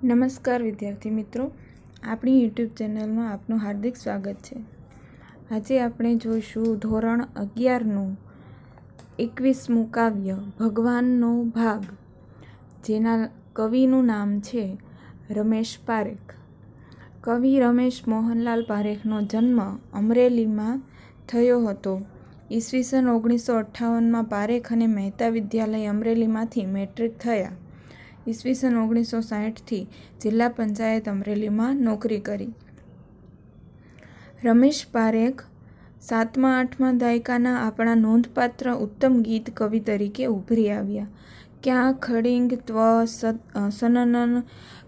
નમસ્કાર વિદ્યાર્થી મિત્રો, આપણી યુટ્યુબ ચેનલમાં આપનું હાર્દિક સ્વાગત છે। આજે આપણે જોઈશું ધોરણ 11નું 21મું કાવ્ય ભગવાનનો ભાગ, જેના કવિનું નામ છે રમેશ પારેખ। કવિ રમેશ મોહનલાલ પારેખનો જન્મ અમરેલીમાં થયો હતો। ઈસવીસન 1958માં પારેખ અને મહેતા વિદ્યાલય અમરેલીમાંથી મેટ્રિક થયા। ઈસવીસન 1960થી જિલ્લા પંચાયત અમરેલીમાં નોકરી કરી। રમેશ પારેખ 7મા-8મા દાયકાના આપણા નોંધપાત્ર ઉત્તમ ગીત કવિ તરીકે ઉભરી આવ્યા। ક્યાં ખડિંગ ત્વ સનનન,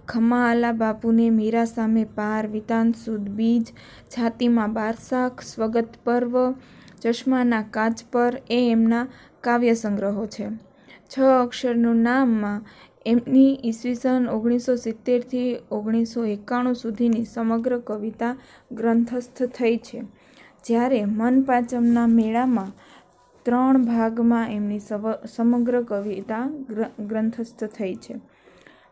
ખમ્મા આલા બાપુને મીરા સામે પાર, વિતાન સુદ બીજ, છાતીમાં બારસાખ, સ્વગત પર્વ, ચશ્માના કાચ પર એ એમના કાવ્ય સંગ્રહો છે। 6 અક્ષરનું નામમાં એમની ઈસવીસન 1970થી 1991 સુધીની સમગ્ર કવિતા ગ્રંથસ્થ થઈ છે, જ્યારે મન પાંચમના મેળામાં 3 ભાગમાં એમની સમગ્ર કવિતા ગ્રંથસ્થ થઈ છે।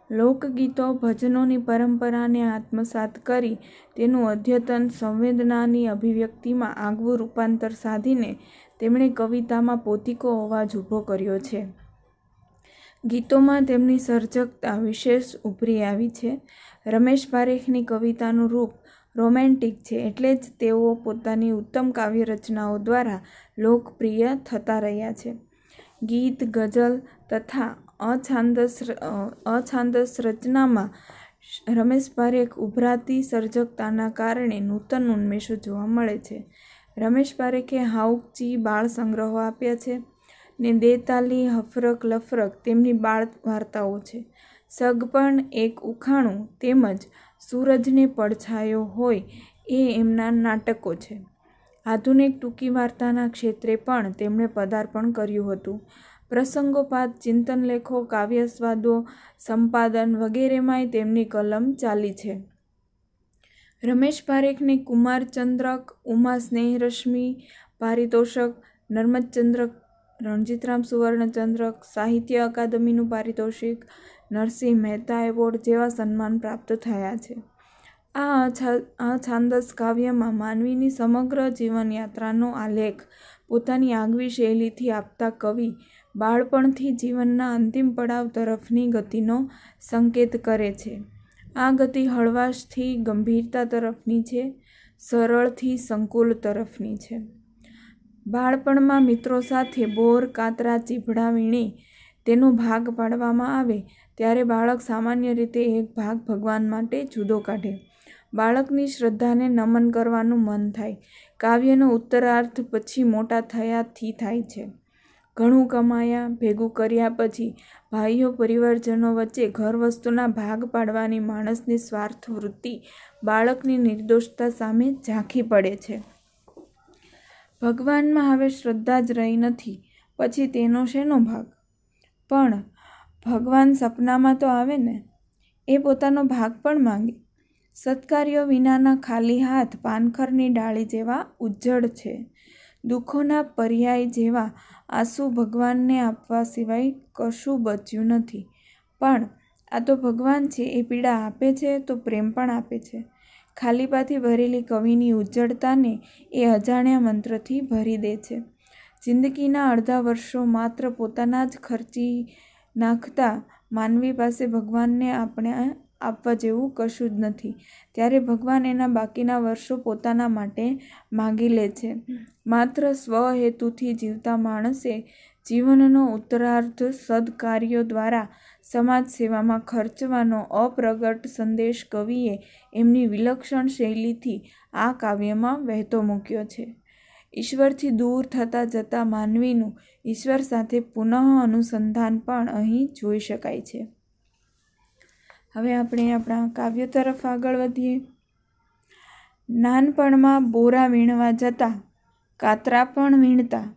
લોકગીતો, ભજનોની પરંપરાને આત્મસાત કરી તેનું અદ્યતન સંવેદનાની અભિવ્યક્તિમાં આગવું રૂપાંતર સાધીને તેમણે કવિતામાં પોતિકો અવાજ ઊભો કર્યો છે। ગીતોમાં તેમની સર્જકતા વિશેષ ઉભરી આવી છે। રમેશ પારેખની કવિતાનું રૂપ રોમેન્ટિક છે, એટલે જ તેઓ પોતાની ઉત્તમ કાવ્ય રચનાઓ દ્વારા લોકપ્રિય થતા રહ્યા છે। ગીત, ગઝલ તથા અછાંદસ રચનામાં રમેશ પારેખ ઉભરાતી સર્જકતાના કારણે નૂતન ઉન્મેષો જોવા મળે છે। રમેશ પારેખે હાઉકચી બાળ સંગ્રહો આપ્યા છે ને દેતાલી, હફરક લફરક તેમની બાળ વાર્તાઓ છે। સગપણ એક ઉખાણું તેમજ સૂરજને પડછાયો હોય એ એમના નાટકો છે। આધુનિક ટૂંકી વાર્તાના ક્ષેત્રે પણ તેમણે પદાર્પણ કર્યું હતું। પ્રસંગોપાત ચિંતનલેખો, કાવ્યસ્વાદો, સંપાદન વગેરેમાંય તેમની કલમ ચાલી છે। રમેશ પારેખને કુમારચંદ્રક, ઉમા સ્નેહરશ્મિ પારિતોષક, નર્મદચંદ્રક, રણજીતરામ સુવર્ણચંદ્રક, સાહિત્ય અકાદમીનું પારિતોષિક, નરસિંહ મહેતા એવોર્ડ જેવા સન્માન પ્રાપ્ત થયા છે। આ અછાંદસ કાવ્યમાં માનવીની સમગ્ર જીવનયાત્રાનો આલેખ પોતાની આગવી શૈલીથી આપતા કવિ બાળપણથી જીવનના અંતિમ પડાવ તરફની ગતિનો સંકેત કરે છે। આ ગતિ હળવાશથી ગંભીરતા તરફની છે, સરળથી સંકુલ તરફની છે। બાળપણમાં મિત્રો સાથે બોર, કાતરા, ચીભડા વીણી તેનો ભાગ પાડવામાં આવે ત્યારે બાળક સામાન્ય રીતે એક ભાગ ભગવાન માટે જુદો કાઢે। બાળકની શ્રદ્ધાને નમન કરવાનું મન થાય। કાવ્યનો ઉત્તરાર્ધ પછી મોટા થયાથી થાય છે। ઘણું કમાયા, ભેગું કર્યા પછી ભાઈઓ પરિવારજનો વચ્ચે ઘર વસ્તુના ભાગ પાડવાની માણસની સ્વાર્થ વૃત્તિ બાળકની નિર્દોષતા સામે ઝાંખી પડે છે। ભગવાનમાં હવે શ્રદ્ધા જ રહી નથી, પછી તેનો શેનો ભાગ? પણ ભગવાન સપનામાં તો આવે ને, એ પોતાનો ભાગ પણ માંગે। સત્કાર્યો વિનાના ખાલી હાથ પાનખરની ડાળી જેવા ઉજ્જડ છે। દુઃખોના પર્યાય જેવા આંસુ ભગવાનને આપવા સિવાય કશું બચ્યું નથી। પણ આ તો ભગવાન છે, એ પીડા આપે છે તો પ્રેમ પણ આપે છે। ખાલીપાથી ભરેલી કવિની ઉજ્જડતાને એ અજાણ્યા મંત્રથી ભરી દે છે। જિંદગીના અડધા વર્ષો માત્ર પોતાના જ ખર્ચી નાખતા માનવી પાસે ભગવાનને આપણે આપવા જેવું કશું જ નથી, ત્યારે ભગવાન એના બાકીના વર્ષો પોતાના માટે માગી લે છે। માત્ર સ્વહેતુથી જીવતા માણસે જીવનનો ઉત્તરાર્ધ સદકાર્યો દ્વારા સમાજ સેવામાં ખર્ચવાનો અપ્રગટ સંદેશ કવિએ એમની વિલક્ષણ શૈલીથી આ કાવ્યમાં વહેતો મૂક્યો છે। ઈશ્વરથી દૂર થતા જતા માનવીનું ઈશ્વર સાથે પુનઃ અનુસંધાન પણ અહીં જોઈ શકાય છે। હવે આપણે આપણા કાવ્ય તરફ આગળ વધીએ। નાનપણમાં બોરા વીણવા જતા, કાતરા પણ વીણતા,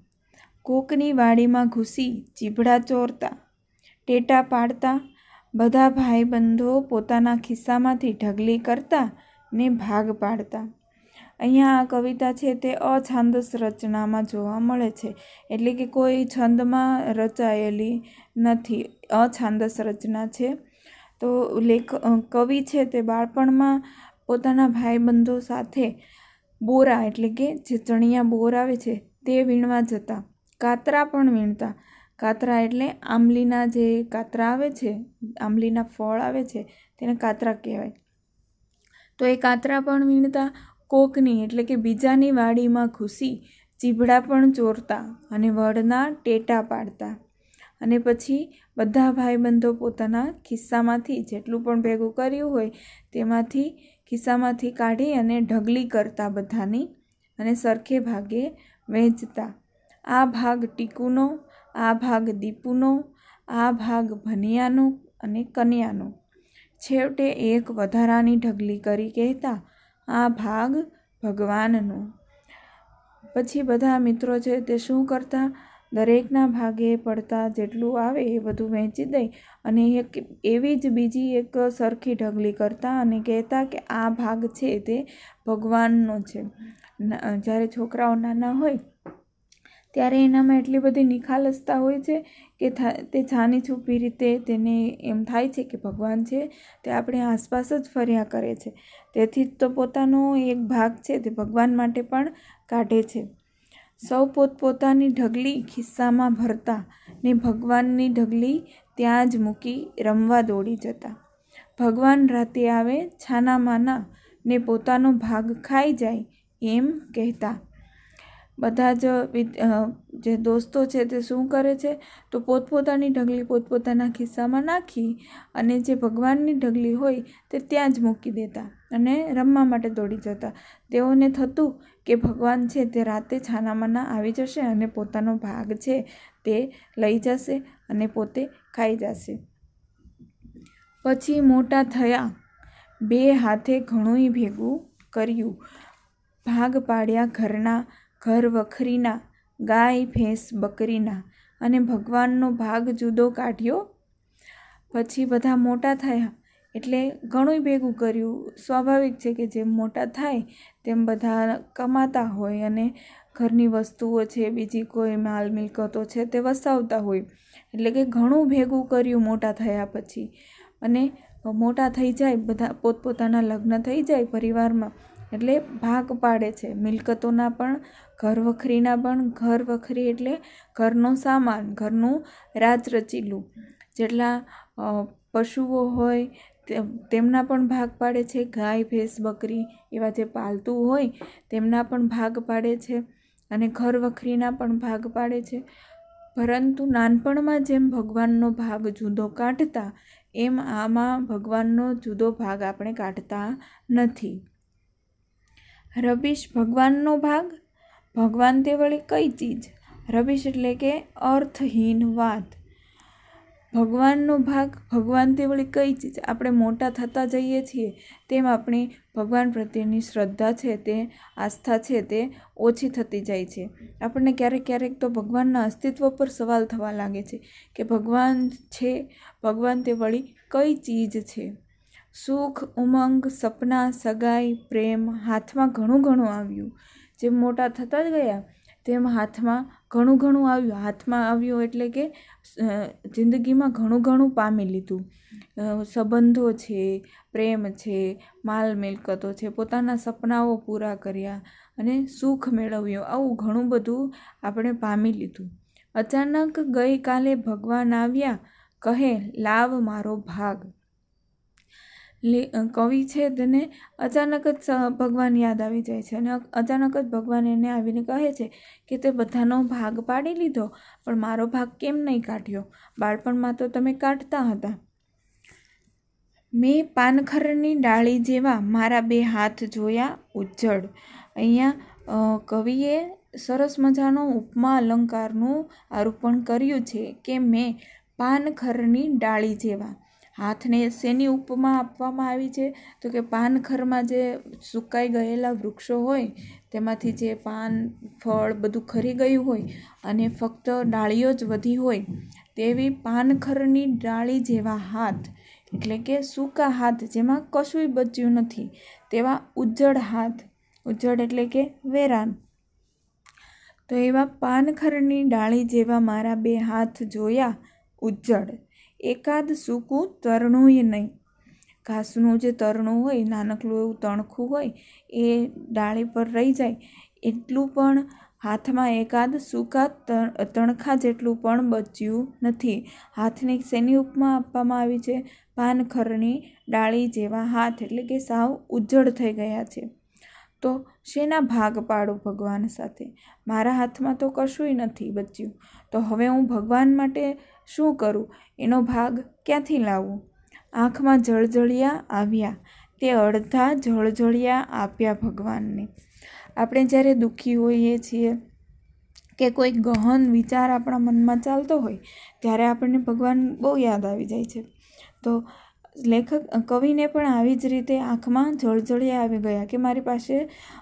કોકની વાડીમાં ઘૂસી ચીભડા ચોરતા, ટેટા પાડતા, બધા ભાઈબંધો પોતાના ખિસ્સામાંથી ઢગલી કરતા ને ભાગ પાડતા। અહીંયા આ કવિતા છે તે અછાંદસ રચનામાં જોવા મળે છે, એટલે કે કોઈ છંદમાં રચાયેલી નથી, અછાંદસ રચના છે। તો કવિ છે તે બાળપણમાં પોતાના ભાઈબંધો સાથે બોરા એટલે કે જે ચણિયા બોર આવે છે તે વીણવા જતા, કાતરા પણ વીણતા. કાતરા એટલે આંબલીના જે કાતરા આવે છે, આંબલીના ફળ આવે છે તેને કાતરા કહેવાય. તો એ કાતરા પણ વીણતા. કોકની એટલે કે બીજાની વાડીમાં ઘૂસી ચીભડા પણ ચોરતા અને વડના ટેટા પાડતા. અને પછી બધા ભાઈબંધો પોતાના ખિસ્સામાંથી જેટલું પણ ભેગું કર્યું હોય તેમાંથી ખિસ્સામાંથી કાઢી અને ઢગલી કરતા બધાની અને સરખે ભાગે વહેંચતા. આ ભાગ ટીકુનો, આ ભાગ દીપુનો, આ ભાગ ભનિયાનો અને કન્યાનો. છેવટે એક વધારાની ઢગલી કરી કહેતા, આ ભાગ ભગવાનનો. પછી બધા મિત્રો છે તે શું કરતા, દરેકના ભાગે પડતા જેટલું આવે એ બધું વહેંચી દઈ અને એવી જ બીજી એક સરખી ઢગલી કરતા અને કહેતા કે આ ભાગ છે તે ભગવાનનો છે. જ્યારે છોકરાઓ નાના હોય ત્યારે એનામાં એટલી બધી નિખાલસતા હોય છે કે તે છાની છૂપી રીતે તેને એમ થાય છે કે ભગવાન છે તે આપણી આસપાસ જ ફર્યા કરે છે. તેથી જ તો પોતાનો એક ભાગ છે તે ભગવાન માટે પણ કાઢે છે. સૌ પોતપોતાની ઢગલી ખિસ્સામાં ભરતા ને ભગવાનની ઢગલી ત્યાં જ મૂકી રમવા દોડી જતા. ભગવાન રાતે આવે છાના માના ને પોતાનો ભાગ ખાઈ જાય એમ કહેતા. બધા જે દોસ્તો છે તે શું કરે છે, તો પોતપોતાની ઢગલી પોતપોતાના ખિસ્સામાં નાખી અને જે ભગવાનની ઢગલી હોય તે ત્યાં જ મૂકી દેતા અને રમવા માટે દોડી જતા. તેઓને થતું કે ભગવાન છે તે રાતે છાનામાના આવી જશે અને પોતાનો ભાગ છે તે લઈ જશે અને પોતે ખાઈ જશે. પછી મોટા થયા, 2 હાથે ઘણુંય ભેગું કર્યું, ભાગ પાડ્યા ઘરના, ઘર વખરીના, ગાય ભેંસ બકરીના અને ભગવાનનો ભાગ જુદો કાઢ્યો. પછી બધા મોટા થયા એટલે ઘણુંય ભેગું કર્યું. સ્વાભાવિક છે કે જેમ મોટા થાય તેમ બધા કમાતા હોય અને ઘરની વસ્તુઓ છે, બીજી કોઈ માલ મિલકતો છે તે વસાવતા હોય. એટલે કે ઘણું ભેગું કર્યું મોટા થયા પછી. અને મોટા થઈ જાય, બધા પોતપોતાના લગ્ન થઈ જાય પરિવારમાં એટલે ભાગ પાડે છે મિલકતોના પણ, ઘર વખરીના પણ. ઘર વખરી એટલે ઘરનો સામાન, ઘરનું રાચરચીલું. જેટલા પશુઓ હોય તેમના પણ ભાગ પાડે છે. ગાય ભેંસ બકરી એવા જે પાલતુ હોય તેમના પણ ભાગ પાડે છે અને ઘર વખરીના પણ ભાગ પાડે છે. પરંતુ નાનપણમાં જેમ ભગવાનનો ભાગ જુદો કાઢતા એમ આમાં ભગવાનનો જુદો ભાગ આપણે કાઢતા નથી. રબીશ ભગવાનનો ભાગ, ભગવાન તે વળી કઈ ચીજ. રબીશ એટલે કે અર્થહીન વાત. ભગવાનનો ભાગ, ભગવાન તે વળી કઈ ચીજ. આપણે મોટા થતા જઈએ છીએ તેમ આપણી ભગવાન પ્રત્યેની શ્રદ્ધા છે તે, આસ્થા છે તે ઓછી થતી જાય છે. આપણને ક્યારેક ક્યારેક તો ભગવાનના અસ્તિત્વ પર સવાલ થવા લાગે છે કે ભગવાન છે, ભગવાન તે વળી કઈ ચીજ છે. સુખ, ઉમંગ, સપના, સગાઈ, પ્રેમ હાથમાં ઘણું આવ્યું. જેમ મોટા થતા જ ગયા તેમ હાથમાં ઘણું આવ્યું. હાથમાં આવ્યું એટલે કે જિંદગીમાં ઘણું પામી લીધું. સંબંધો છે, પ્રેમ છે, માલ મિલકતો છે, પોતાના સપનાઓ પૂરા કર્યા અને સુખ મેળવ્યું. આવું ઘણું બધું આપણે પામી લીધું. અચાનક ગઈકાલે ભગવાન આવ્યા, કહે લાવ મારો ભાગ. કવિ છે તેને અચાનક જ ભગવાન યાદ આવી જાય છે અને અચાનક જ ભગવાન એને આવીને કહે છે કે તે બધાનો ભાગ પાડી લીધો પણ મારો ભાગ કેમ નહીં કાઢ્યો? બાળપણમાં તો તમે કાઢતા હતા. મેં પાનખરની ડાળી જેવા મારા 2 હાથ જોયા ઉજ્જડ. અહીંયા કવિએ સરસ મજાનો ઉપમા અલંકારનું આરોપણ કર્યું છે કે મેં પાનખરની ડાળી જેવા. હાથને શેની ઉપમા આપવામાં આવી છે? તો કે પાનખરમાં જે સુકાઈ ગયેલા વૃક્ષો હોય તેમાંથી જે પાન, ફળ બધું ખરી ગયું હોય અને ફક્ત ડાળીઓ જ વધી હોય તેવી પાનખરની ડાળી જેવા હાથ, એટલે કે સૂકા હાથ જેમાં કશુંય બચ્યું નથી તેવા ઉજ્જડ હાથ. ઉજ્જડ એટલે કે વેરાન. તો એવા પાનખરની ડાળી જેવા મારા 2 હાથ જોયા ઉજ્જડ. એકાદ સૂકું તરણુંય નહીં. ઘાસનું જે તરણું હોય, નાનકડું એવું તણખું હોય, એ ડાળી પર રહી જાય એટલું પણ હાથમાં એકાદ સૂકા તણખા જેટલું પણ બચ્યું નથી. હાથને શેની ઉપમા આપવામાં આવી છે? પાનખરની ડાળી જેવા હાથ, એટલે કે સાવ ઉજ્જડ થઈ ગયા છે. તો શેના ભાગ પાડું ભગવાન સાથે? મારા હાથમાં તો કશુંય નથી બચ્યું, તો હવે હું ભગવાન માટે શું કરું? એનો ભાગ ક્યાંથી લાવું? આંખમાં જળજળિયા આવ્યા, તે અડધા જળજળિયા આપ્યા ભગવાનને. આપણે જ્યારે દુઃખી હોઈએ છીએ કે કોઈ ગહન વિચાર આપણા મનમાં ચાલતો હોય, ત્યારે આપણને ભગવાન બહુ યાદ આવી જાય છે. તો કવિને પણ આવી જ રીતે આંખમાં જળજળિયા આવી ગયા કે મારી પાસે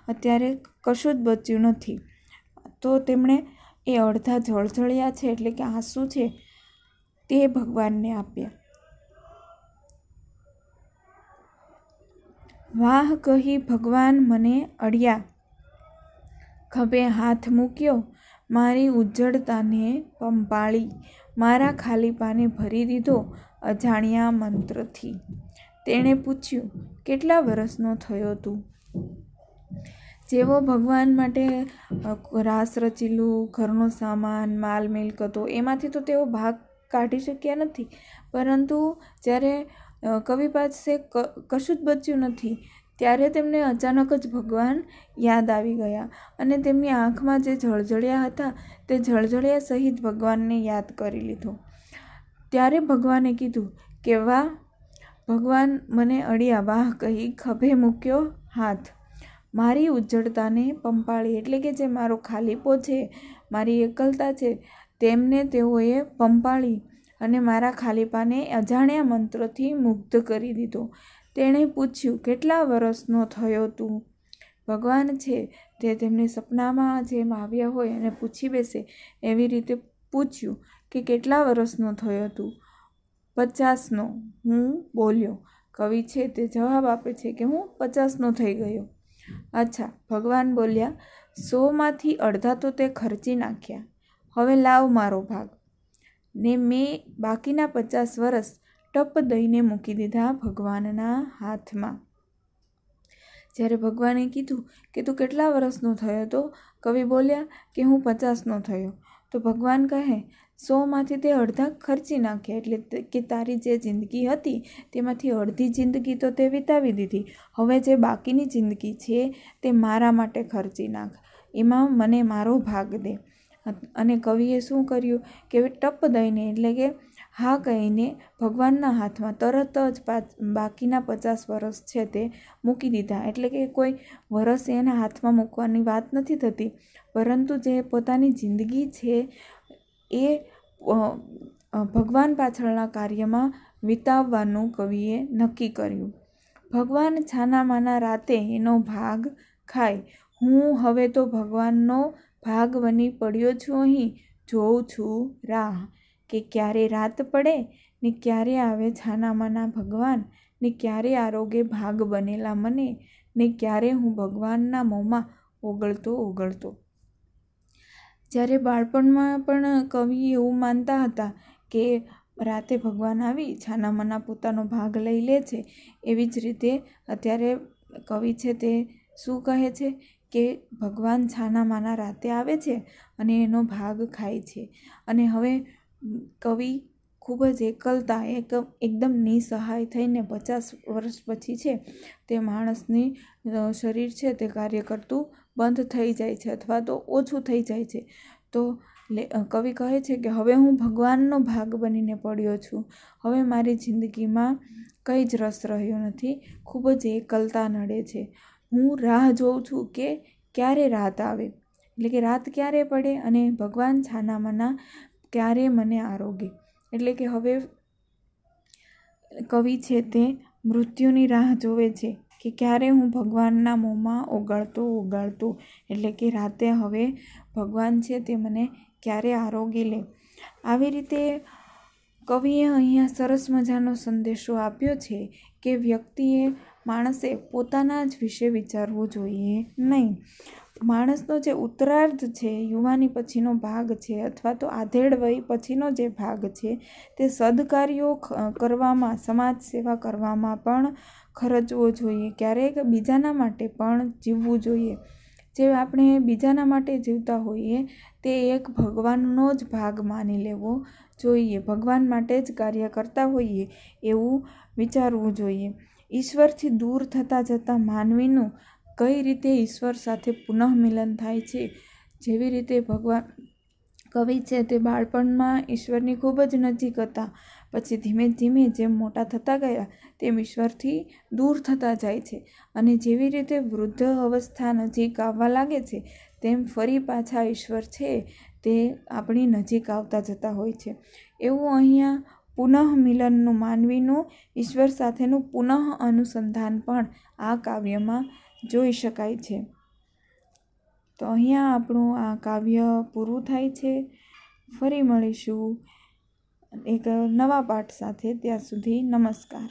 અત્યારે કશું જ બચ્યું નથી. તો તેમણે એ અડધા જળજળિયા છે, એટલે કે આંસુ છે, તે ભગવાનને આપ્યા. વાહ કહી ભગવાન મને અડ્યા, ખભે હાથ મૂક્યો, મારી ઉજ્જડતાને પંપાળી, મારા ખાલીપાને ભરી દીધો અજાણ્યા મંત્રથી. તેણે પૂછ્યું, કેટલા વર્ષનો થયો તું? જેવો ભગવાન માટે રાસ રચેલું ઘરનો સામાન, માલ મિલકતો, એમાંથી તો તેઓ ભાગ કાઢી શક્યા નથી. પરંતુ જ્યારે કવિ પાસે કશું જ બચ્યું નથી, ત્યારે તેમને અચાનક જ ભગવાન યાદ આવી ગયા અને તેમની આંખમાં જે જળજળિયા હતા તે જળજળિયા સહિત ભગવાનને યાદ કરી લીધો. ત્યારે ભગવાને કીધું કે વાહ, ભગવાન મને અડ્યા, વાહ કહી ખભે મૂક્યો હાથ, મારી ઉજ્જડતાને પંપાળી, એટલે કે જે મારો ખાલીપો છે, મારી એકલતા છે, તેમને તેઓએ પંપાળી અને મારા ખાલીપાને અજાણ્યા મંત્રથી મુગ્ધ કરી દીધો. તેણે પૂછ્યું, કેટલા વર્ષનો થયો તું? ભગવાન છે તે તેમને સપનામાં જેમ આવ્યા હોય અને પૂછી બેસે એવી રીતે પૂછ્યું કે કેટલા વર્ષનો થયો તું? 50નો હું બોલ્યો. કવિ છે તે જવાબ આપે છે કે હું 50નો થઈ ગયો. અચ્છા, ભગવાન બોલ્યા, 100માંથી અડધા તો તે ખર્ચી નાખ્યા, હવે લાવ મારો ભાગ. ને મેં બાકીના 50 વર્ષ ટપ દઈને મૂકી દીધા ભગવાનના હાથમાં. જ્યારે ભગવાને કીધું કે તું કેટલા વર્ષનો થયો? તો કવિ બોલ્યા કે હું 50નો થયો. તો ભગવાન કહે, 100માંથી તે અડધા ખર્ચી નાખ્યા, એટલે કે તારી જે જિંદગી હતી તેમાંથી અડધી જિંદગી તો તે વિતાવી દીધી. હવે જે બાકીની જિંદગી છે તે મારા માટે ખર્ચી નાખ, એમાં મને મારો ભાગ દે. અને કવિએ શું કર્યું કે ટપ દઈને, એટલે કે હા કહીને ભગવાનના હાથમાં તરત જ બાકીના 50 વર્ષ છે તે મૂકી દીધા. એટલે કે કોઈ વર્ષ એના હાથમાં મૂકવાની વાત નથી થતી, પરંતુ જે પોતાની જિંદગી છે એ ભગવાન પાછળના કાર્યમાં વિતાવવાનું કવિએ નક્કી કર્યું. ભગવાન છાનામાના રાતે એનો ભાગ ખાય, હું હવે તો ભગવાનનો ભાગ બની પડ્યો છું. અહીં જોઉં છું રાહ કે ક્યારે રાત પડે ને ક્યારે આવે છાનામાના ભગવાન, ને ક્યારે આરોગે ભાગ બનેલા મને, ને ક્યારે હું ભગવાનના મોંમાં ઓગળતો ઓગળતો. જ્યારે બાળપણમાં પણ કવિ એવું માનતા હતા કે રાતે ભગવાન આવી છાનામાના પોતાનો ભાગ લઈ લે છે, એવી જ રીતે અત્યારે કવિ છે તે શું કહે છે કે ભગવાન છાનામાના રાતે આવે છે અને એનો ભાગ ખાય છે. અને હવે કવિ ખૂબ જ એકલતા, એકદમ નિસહાય થઈને 50 વર્ષ પછી છે તે માણસની શરીર છે તે કાર્ય કરતું બંધ થઈ જાય છે અથવા તો ઓછું થઈ જાય છે. તો કવિ કહે છે કે હવે હું ભગવાનનો ભાગ બનીને પડ્યો છું, હવે મારી જિંદગીમાં કંઈ જ રસ રહ્યો નથી, ખૂબ જ એકલતા નડે છે. હું રાહ જોઉં છું કે ક્યારે રાત આવે, એટલે કે રાત ક્યારે પડે અને ભગવાન છાનામાના ક્યારે મને આરોગે. એટલે કે હવે કવિ છે તે મૃત્યુની રાહ જોવે છે કે ક્યારે હું ભગવાનના મોંમાં ઓગાળતો ઓગાળતો, એટલે કે રાતે હવે ભગવાન છે તે મને ક્યારે આરોગી લે. આવી રીતે કવિએ અહીંયા સરસ મજાનો સંદેશો આપ્યો છે કે માણસે પોતાના જ વિશે વિચારવું જોઈએ નહીં. માણસનો જે ઉત્તરાર્ધ છે, યુવાની પછીનો ભાગ છે અથવા તો આધેડ વય પછીનો જે ભાગ છે, તે સદકાર્યો કરવામાં, સમાજ સેવા કરવામાં પણ ખર્ચવો જોઈએ. ક્યારેક બીજાના માટે પણ જીવવું જોઈએ. જે આપણે બીજાના માટે જીવતા હોઈએ તે એક ભગવાનનો જ ભાગ માની લેવો જોઈએ. ભગવાન માટે જ કાર્ય કરતા હોઈએ એવું વિચારવું જોઈએ. ઈશ્વરથી દૂર થતાં જતાં માનવીનું કઈ રીતે ઈશ્વર સાથે પુનઃમિલન થાય છે. જેવી રીતે ભગવાન કવિ છે તે બાળપણમાં ઈશ્વરની ખૂબ જ નજીક હતા, પછી ધીમે ધીમે જેમ મોટા થતા ગયા તેમ ઈશ્વરથી દૂર થતા જાય છે, અને જેવી રીતે વૃદ્ધ અવસ્થા નજીક આવવા લાગે છે તેમ ફરી પાછા ઈશ્વર છે તે આપણી નજીક આવતા જતા હોય છે. એવું અહીંયા પુનઃમિલનનું, માનવીનું ઈશ્વર સાથેનું પુનઃ અનુસંધાન પણ આ કાવ્યમાં જોઈ શકાય છે. તો અહીંયા આપણું આ કાવ્ય પૂરું થાય છે. ફરી મળીશું એક નવા પાઠ સાથે. ત્યાં સુધી નમસ્કાર.